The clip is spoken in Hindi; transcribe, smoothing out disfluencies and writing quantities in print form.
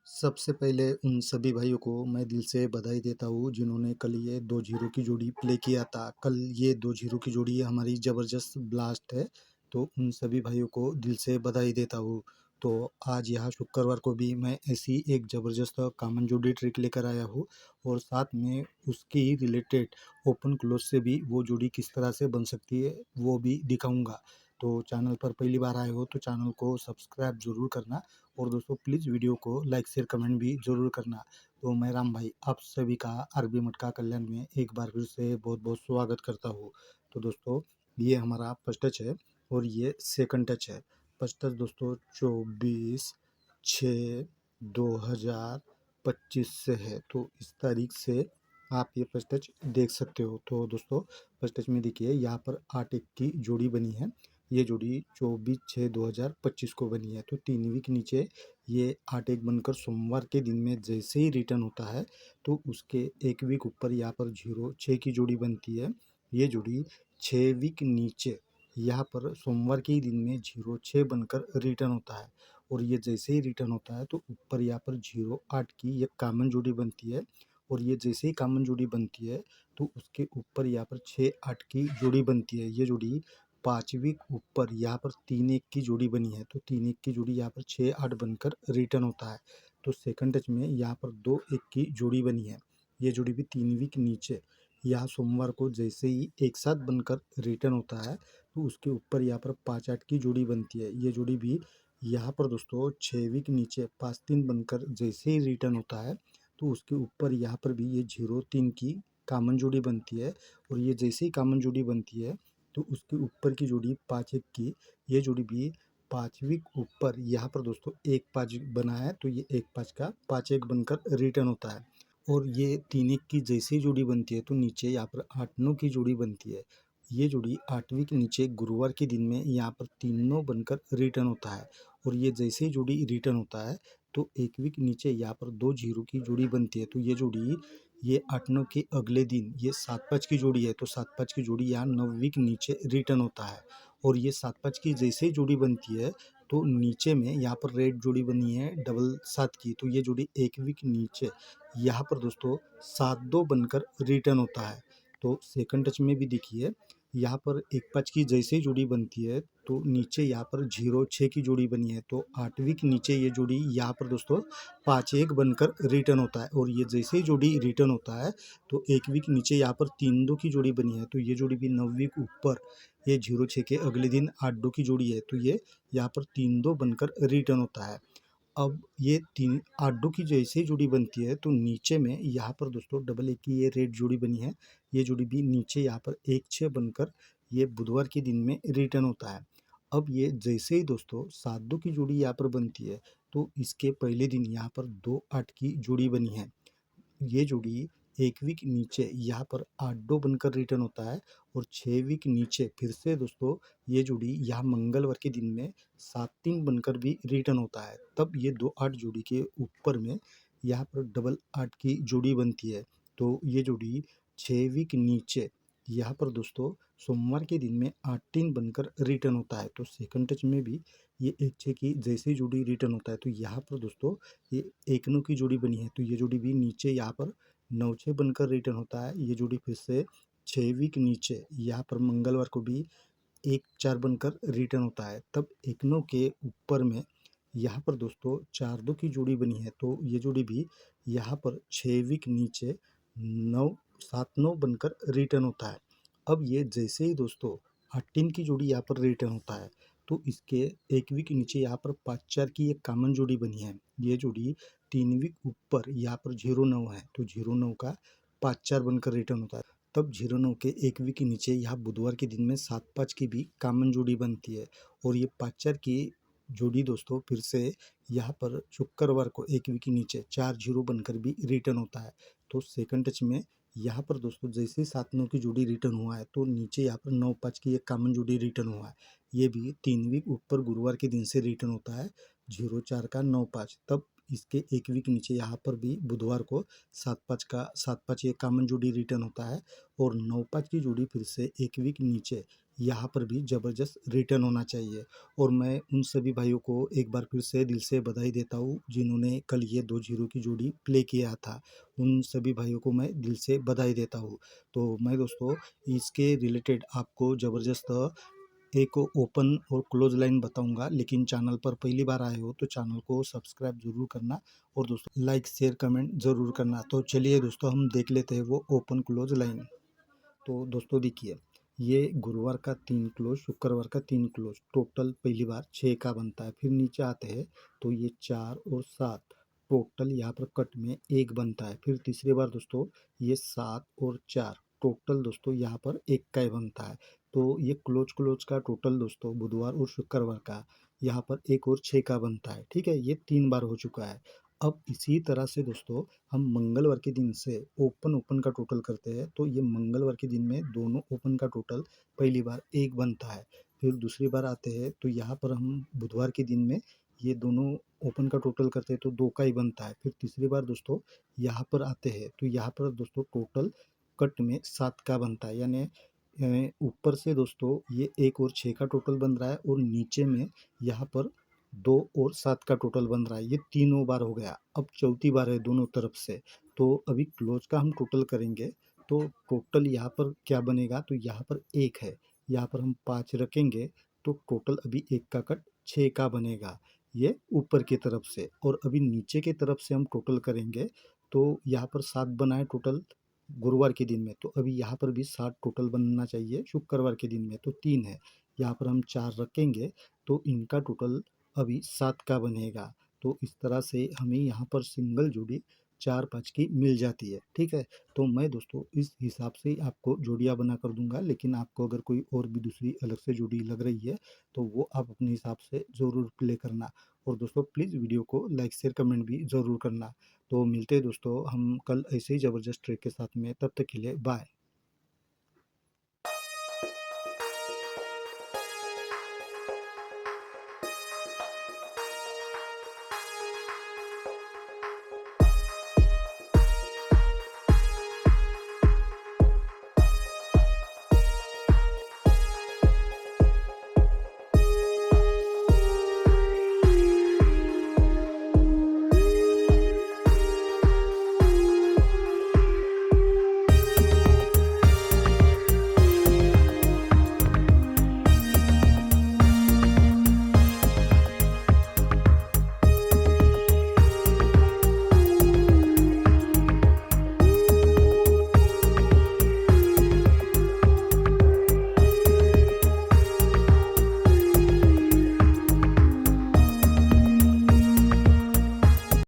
सबसे पहले उन सभी भाइयों को मैं दिल से बधाई देता हूँ जिन्होंने कल ये 2 जीरो की जोड़ी प्ले किया था। कल ये 2 जीरो की जोड़ी हमारी ज़बरदस्त ब्लास्ट है, तो उन सभी भाइयों को दिल से बधाई देता हूँ। तो आज यहाँ शुक्रवार को भी मैं ऐसी एक ज़बरदस्त कॉमन जोड़ी ट्रिक लेकर आया हूँ और साथ में उसकी रिलेटेड ओपन क्लोज से भी वो जोड़ी किस तरह से बन सकती है वो भी दिखाऊँगा। तो चैनल पर पहली बार आए हो तो चैनल को सब्सक्राइब ज़रूर करना और दोस्तों प्लीज़ वीडियो को लाइक शेयर कमेंट भी ज़रूर करना। तो मैं राम भाई आप सभी का आरबी मटका कल्याण में एक बार फिर से बहुत बहुत स्वागत करता हूँ। तो दोस्तों ये हमारा फर्स्ट टच है और ये सेकंड टच है। फर्स्ट टच दोस्तों 24/6/2025 से है, तो इस तारीख से आप ये फर्स्ट टच देख सकते हो। तो दोस्तों फर्स्ट टच में देखिए यहाँ पर 8 एक की जोड़ी बनी है। ये जोड़ी 24/6/2025 को बनी है। तो 3 वीक नीचे ये 8 एक बनकर सोमवार के दिन में जैसे ही रिटर्न होता है तो उसके 1 वीक ऊपर यहाँ पर 0-6 की जोड़ी बनती है। ये जोड़ी 6 वीक नीचे यहाँ पर सोमवार के ही दिन में 0-6 बनकर रिटर्न होता है और ये जैसे ही रिटर्न होता है तो ऊपर यहाँ पर 0-8 की ये कॉमन जोड़ी बनती है और ये जैसे ही कॉमन जोड़ी बनती है तो उसके ऊपर यहाँ पर 6-8 की जोड़ी बनती है। ये जोड़ी 5 वीक ऊपर यहाँ पर 3-1 की जोड़ी बनी है, तो 3-1 की जोड़ी यहाँ पर 6-8 बनकर रिटर्न होता है। तो सेकंड टच में यहाँ पर 2-1 की जोड़ी बनी है। ये जोड़ी भी 3 वीक नीचे यहाँ सोमवार को जैसे ही एक साथ बनकर रिटर्न होता है तो उसके ऊपर यहाँ पर 5-8 की जोड़ी बनती है। ये जोड़ी भी यहाँ पर दोस्तों 6 वीक नीचे 5-3 बनकर जैसे ही रिटर्न होता है तो उसके ऊपर यहाँ पर भी ये 0-3 की कॉमन जोड़ी बनती है और ये जैसे ही कॉमन जोड़ी बनती है तो उसके ऊपर की जोड़ी 5-1 की ये जोड़ी भी 5 वीक ऊपर यहाँ पर दोस्तों 1-5 बना है तो ये 1-5 का 5-1 बनकर रिटर्न होता है और ये 3-1 की जैसे ही जोड़ी बनती है तो नीचे यहाँ पर 8-9 की जोड़ी बनती है। ये जोड़ी 8 वीक नीचे गुरुवार के दिन में यहाँ पर 3-9 बनकर रिटर्न होता है और ये जैसे ही जोड़ी रिटर्न होता है तो 1 वीक नीचे यहाँ पर 2-0 की जोड़ी बनती है। तो ये जोड़ी ये 8-9 के अगले दिन ये 7-5 की जोड़ी है, तो 7-5 की जोड़ी यहाँ 9 वीक नीचे रिटर्न होता है और ये 7-5 की जैसे ही जोड़ी बनती है तो नीचे में यहाँ पर रेड जोड़ी बनी है डबल 7 की, तो ये जोड़ी 1 वीक नीचे यहाँ पर दोस्तों 7-2 बनकर रिटर्न होता है। तो सेकंड टच में भी देखिए यहाँ पर 1-5 की जैसे ही जोड़ी बनती है तो नीचे यहाँ पर 0-6 की जोड़ी बनी है, तो 8 वीक नीचे ये जोड़ी यहाँ पर दोस्तों 5-1 बनकर रिटर्न होता है और ये जैसे ही जोड़ी रिटर्न होता है तो 1 वीक नीचे यहाँ पर 3-2 की जोड़ी बनी है, तो ये जोड़ी भी 9 वीक ऊपर ये 0-6 के अगले दिन 8-2 की जोड़ी है, तो ये यहाँ पर 3-2 बनकर रिटर्न होता है। अब ये 8-2 की जैसे ही जोड़ी बनती है तो नीचे में यहाँ पर दोस्तों डबल 1 की ये रेड जोड़ी बनी है। ये जोड़ी भी नीचे यहाँ पर 1-6 बनकर ये बुधवार के दिन में रिटर्न होता है। अब ये जैसे ही दोस्तों 7-2 की जोड़ी यहाँ पर बनती है तो इसके पहले दिन यहाँ पर 2-8 की जोड़ी बनी है। ये जोड़ी 1 वीक नीचे यहाँ पर 8-2 बनकर रिटर्न होता है और 6 वीक नीचे फिर से दोस्तों ये जोड़ी यहाँ मंगलवार के दिन में 7-3 बनकर भी रिटर्न होता है। तब ये 2-8 जोड़ी के ऊपर में यहाँ पर डबल 8 की जोड़ी बनती है। तो ये जोड़ी 6 वीक नीचे यहाँ पर दोस्तों सोमवार के दिन में 8-3 बनकर रिटर्न होता है। तो सेकंड टच में भी ये 1-6 की जैसे ही जोड़ी रिटर्न होता है तो यहाँ पर दोस्तों ये 1-9 की जोड़ी बनी है, तो ये जोड़ी भी नीचे यहाँ पर 9-6 बनकर रिटर्न होता है। ये जोड़ी फिर से 6 वीक नीचे यहाँ पर मंगलवार को भी 1-4 बनकर रिटर्न होता है। तब 1-9 के ऊपर में यहाँ पर दोस्तों 4-2 की जोड़ी बनी है, तो ये जोड़ी भी यहाँ पर 6 वीक नीचे 9-7-9 बनकर रिटर्न होता है। अब ये जैसे ही दोस्तों 8-3 की जोड़ी यहाँ पर रिटर्न होता है तो इसके 1 वीक नीचे यहाँ पर 5-4 की एक कॉमन जोड़ी बनी है। ये जोड़ी 3 वीक ऊपर यहाँ पर 0-9 है, तो 0-9 का 5-4 बनकर रिटर्न होता है। तब 0-9 के 1 वीक के नीचे यहाँ बुधवार के दिन में 7-5 की भी कॉमन जोड़ी बनती है और ये 5-4 की जोड़ी दोस्तों फिर से यहाँ पर शुक्रवार को 1 वीक के नीचे 4-0 बनकर भी रिटर्न होता है। तो सेकंड टच में यहाँ पर दोस्तों जैसे ही 7-9 की जोड़ी रिटर्न हुआ है तो नीचे यहाँ पर 9-5 की एक कॉमन जोड़ी रिटर्न हुआ है। ये भी 3 वीक ऊपर गुरुवार के दिन से रिटर्न होता है 0-4 का 9-5। तब इसके 1 वीक नीचे यहाँ पर भी बुधवार को 7-5 का 7-5 ये कॉमन जोड़ी रिटर्न होता है और 9-5 की जोड़ी फिर से 1 वीक नीचे यहाँ पर भी ज़बरदस्त रिटर्न होना चाहिए। और मैं उन सभी भाइयों को एक बार फिर से दिल से बधाई देता हूँ जिन्होंने कल ये 2-0 की जोड़ी प्ले किया था। उन सभी भाइयों को मैं दिल से बधाई देता हूँ। तो मैं दोस्तों इसके रिलेटेड आपको ज़बरदस्त एक ओपन और क्लोज लाइन बताऊंगा, लेकिन चैनल पर पहली बार आए हो तो चैनल को सब्सक्राइब ज़रूर करना और दोस्तों लाइक शेयर कमेंट ज़रूर करना। तो चलिए दोस्तों हम देख लेते हैं वो ओपन क्लोज लाइन। तो दोस्तों देखिए, ये गुरुवार का 3 क्लोज, शुक्रवार का 3 क्लोज, टोटल पहली बार 6 का बनता है। फिर नीचे आते हैं तो ये 4 और 7, टोटल यहाँ पर कट में 1 बनता है। फिर तीसरी बार दोस्तों ये 7 और 4, टोटल दोस्तों यहाँ पर 1 का ही बनता है। तो ये क्लोज का टोटल दोस्तों बुधवार और शुक्रवार का यहाँ पर 1 और 6 का बनता है। ठीक है, ये 3 बार हो चुका है। अब इसी तरह से दोस्तों हम मंगलवार के दिन से ओपन का टोटल करते हैं। तो ये मंगलवार के दिन में दोनों ओपन का टोटल पहली बार 1 बनता है। फिर दूसरी बार आते हैं तो यहाँ पर हम बुधवार के दिन में ये दोनों ओपन का टोटल करते हैं तो 2 का ही बनता है। फिर तीसरी बार दोस्तों यहाँ पर आते हैं तो यहाँ पर दोस्तों टोटल कट में 7 का बनता है। यानी ऊपर से दोस्तों ये 1 और 6 का टोटल बन रहा है और नीचे में यहाँ पर 2 और 7 का टोटल बन रहा है। ये तीनों बार हो गया, अब चौथी बार है दोनों तरफ से। तो अभी क्लोज का हम टोटल करेंगे तो टोटल यहाँ पर क्या बनेगा, तो यहाँ पर 1 है, यहाँ पर हम 5 रखेंगे तो टोटल अभी 1 का कट 6 का बनेगा, ये ऊपर की तरफ से। और अभी नीचे की तरफ से हम टोटल करेंगे तो यहाँ पर 7 बना है टोटल गुरुवार के दिन में, तो अभी यहाँ पर भी 7 टोटल बनना चाहिए शुक्रवार के दिन में, तो 3 है। यहाँ पर हम 4 रखेंगे तो इनका टोटल अभी 7 का बनेगा। तो इस तरह से हमें यहाँ पर सिंगल जोड़ी 4-5 की मिल जाती है। ठीक है, तो मैं दोस्तों इस हिसाब से ही आपको जोड़ियाँ बना कर दूंगा, लेकिन आपको अगर कोई और भी दूसरी अलग से जोड़ी लग रही है तो वो आप अपने हिसाब से ज़रूर प्ले करना। और दोस्तों प्लीज़ वीडियो को लाइक शेयर कमेंट भी ज़रूर करना। तो मिलते हैं दोस्तों हम कल ऐसे ही ज़बरदस्त ट्रिक के साथ में, तब तक के लिए बाय।